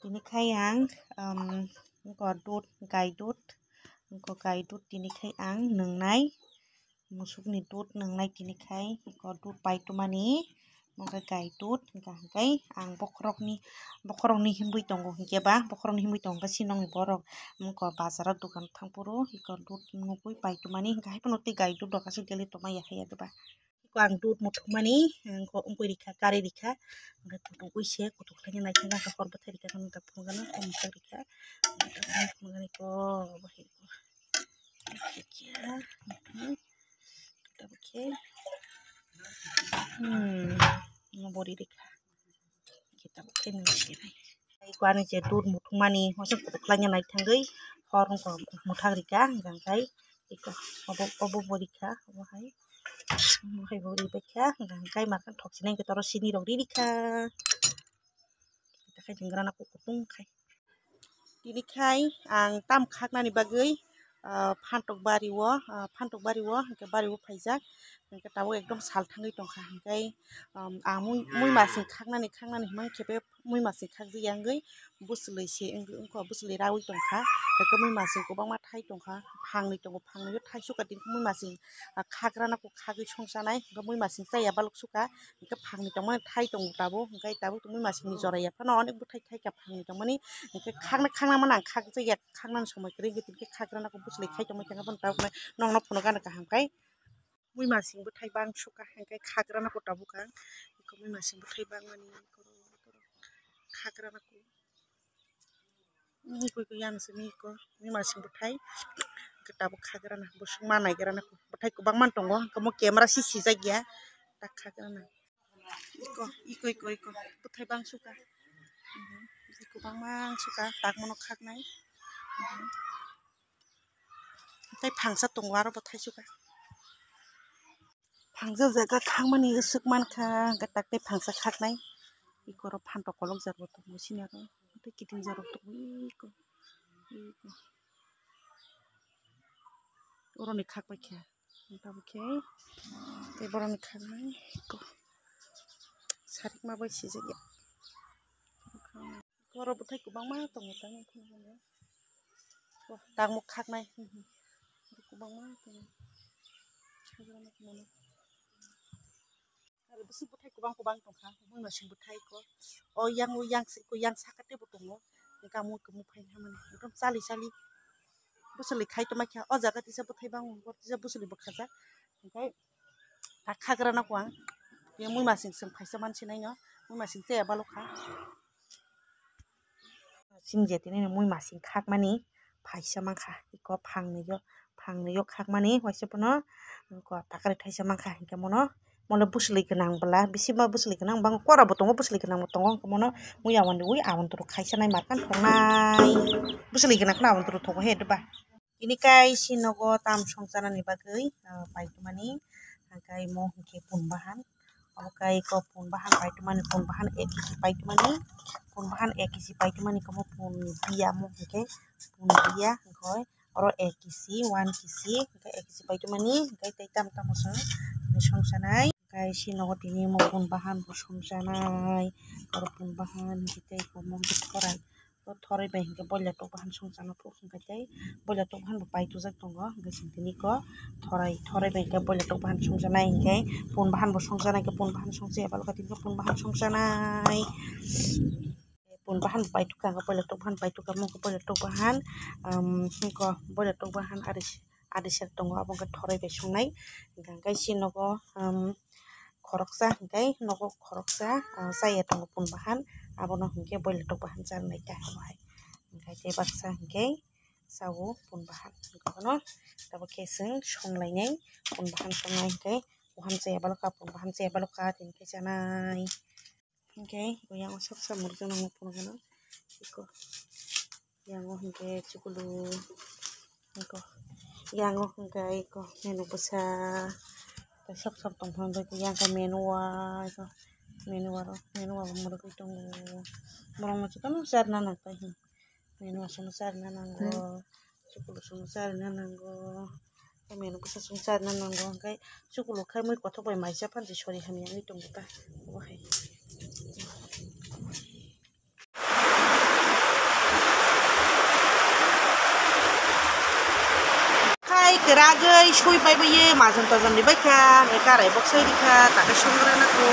Tinikhay ang dut gaidut tinikhay ang nengnai musukni dut nengnai tinikhay dut paitumani mongka gaidut hingkay ang bokhorokni himui tongo hingkeba bokhorokni himui tongo sinongni borok mongko bazaro dukan thangpuro dut nugui paitumani hingkha haifano tei gaidut rok asuk deli tongmaya hayadoba ang dut muthukmani ungkoi rikha gari rikha kutukui se kutuklai naithanga hor bwthai rikha nungka phunukgano mithak rikha phunukgani ko bori rikha kita bukai nungsinai ani je dut muthukmani hoso kutuklai naithangui hor ungko muthak rikha hingkhay obo borikha obohai bori baikha hingkhay markhang thoksinai hingkhe toro sini rok ririkha khaI tingrana kutung khai tinikhay ang tam khaknani bagui phantok bari o hingkhe bari o phaijak hingkhe tabuk ekdom salthangui tongkha hingkhay ang mui masing khaknani himang khipe mui masing khakjak yangui bwchwlwi se ungko bwchwlwi rawi tongkha hingkhe mui masing kwbangma thai tongkha phangni tongo phangni thaisukha tinkhai mui masing khagrana khagui songsanai hingkhe mui masing chaya baluk suka hingkhe phangni tongmani thai tongo tabuk hingkhay tabuk mui masingni joraya phano onek bwthai thaika phangni tongmani hingkhe khaknamani ang khagjak khaknani somoi kwrwi hingkhe tinkhai khagrana bwchwlwi khai tongmani thangkha boni tabukne nongno phunukgano kaham khay mui masing bwthai bangsuka hingkhay khagrana tabuk ang mui masing bwthai bangmani khagrana mihiko yangsui mihiko mui masing bwthai hingkhe tabuk khagrana bwswng manaigrana bwthai kwbangmani tongo omo camera si sijak ya tak khagrana iko bwthai bangsuka kwbangma suka tangmano khaknai tei phangsa tongo aro bo thaisuka phangsa jaga khakmani swk mankha hingkhe tak tei phangsa khaknai ikoro phantok kolokjak bo tongo sini aro tei kiting jarok tongo iko oroni khakpaikha tabukhe tei boroni khaknai sarikma bai sijak ya oro bwthai kwbangma tongo tangmo khaknai kwbangma tongo aro bwswk bwthai kwbang tongkha mui masing bwthai yang sakate bo tongo hingkhe ang muikwk muphai hamani ekdom chali bwchwlwi khai tongmaikha o jaga tisa bwthai bangmani tisa bwchwlwi bwkhajak hingkhay tak khagrana ang mui masing chwng phaisa mansi naino mui masing chaya balukha chingje tini mui masing khakmani phaisa mankha iko phangni o khakmani waisa pono takari thaisa mankha hingkhe mono bwchwlwi gwnang bwla bisingba bwchwlwi gwnang bangma kora bo tongo bwchwlwi gwnang bo tongo hingkhe mono mui awantoro khaisanai markhang thongnai bwchwlwi gwnang kheno awantoro thongo he doba tinikhay sinogo tam songcharnani bagui paitumani hingkhay mo hingkhe punbahan obokai iko punbahan paitumani punbahan 1 kg paitumani punbahan 1 kg paitumani mo pun biya mo hingkhe pun biya hingkhay oro 1 kg 1 kg hingkhay 1 kg paitumani hingkhay tei tamtamo chwng songsanai hingkhay sinogo tini mo punbahan bo songsanai oro punbahan hingkhe tei mo thorai bai hingkhe boiler tok bahan songchana hingkhay tei boiler tok bahan bo paitujak tongo hingkhe chwng tini ko thorai bai hingkhe boiler tok bahan songjanai hingkhay punbahan bo songjanai hingkhe punbahan songchaya balukha tinkhai punbahan songsanai punbahan paitukha hingkhe boiler tok bahan paitukha mo boiler tok bahan boiler tok bahan adi ser tongo abo hingkhe thorai bai songnai hingkhay sinogo khoroksa hingkhay nogo khoroksa chaya tongo punbahan abono hingkhe boiler tok bahan charwng naita hingkhay tei baksa hingkhe chao punbahan hingkhe tabukhe chwng songlainai punbahan songnai hingkhay poham chaya balukha punbahan chaya balukha tinikhay chanai hingkhay yang saksa murujak nangma phunukgano yang hingkhe chukulu yang hingkhay menu bwsa tei sok tongphang yang menuwa bo murugui tongo borokno jotono charina nangpai menuwa songno charina nango chukulu songno charina nango menu bwsa songno charina nango hingkhay chukulu khai mui kothok bai maisa phansi sori hamya tongo obohai। keragai shui pai baye mazan tazam di baika karai boksai dika takai songrana ko.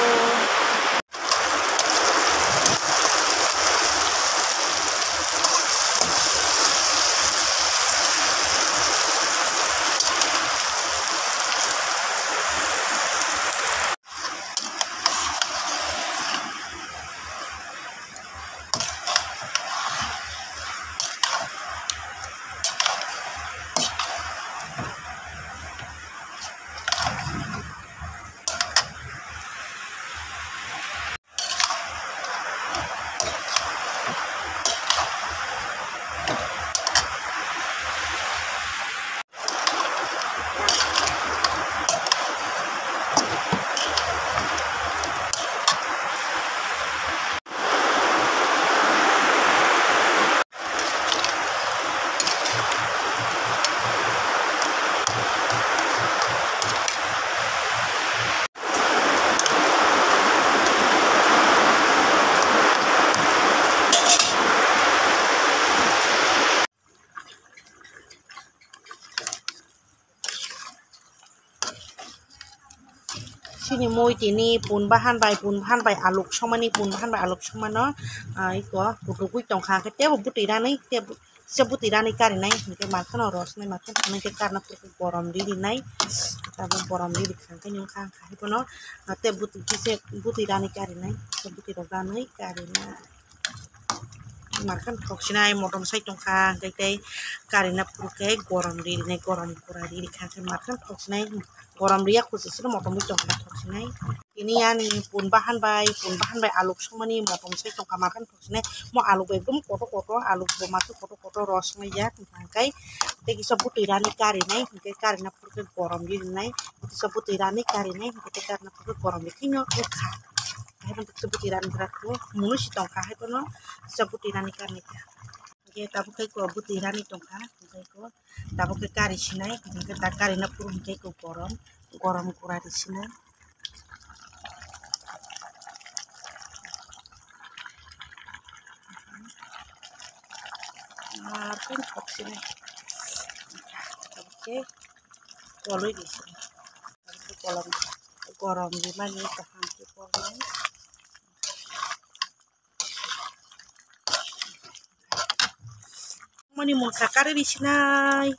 Sini moi tini pun bahan bai aluk somani pun bahan bai aluk somano iko butu kui tong khang ke te buti rani te se buti rani kari nai ke makan ros nai makan nai ke karna borom di nai ta borom di khang ke nyung khang khai pono te buti rani kari nai se buti rani kari nai makan thoksinai motom sai tong khang ke kari na purke gorom di nai gorom kura di khang ke makan thoksinai gorom dia khusus motom tong khang thoksinai ini yani pun bahan bai aluk somani motom sai tong khang makan thoksinai mo aluk ekdom koto aluk bomatu koto ros nai ya kai te ki sabuti rani kari nai ke kari na purke gorom di nai sabuti rani kari nai ke kari na purke gorom di kinyo kha untuk sebuti rani beratku mulu si tongkah itu no sebuti rani kami ya oke tabu kai ko buti rani tongkah kai ko tabu ke kari sinai ke kari na purun kai ko gorom kura di sini pun kok sini oke koloi di sini tabu gorom di mana tahan ke koloi mani mun kakare di sinai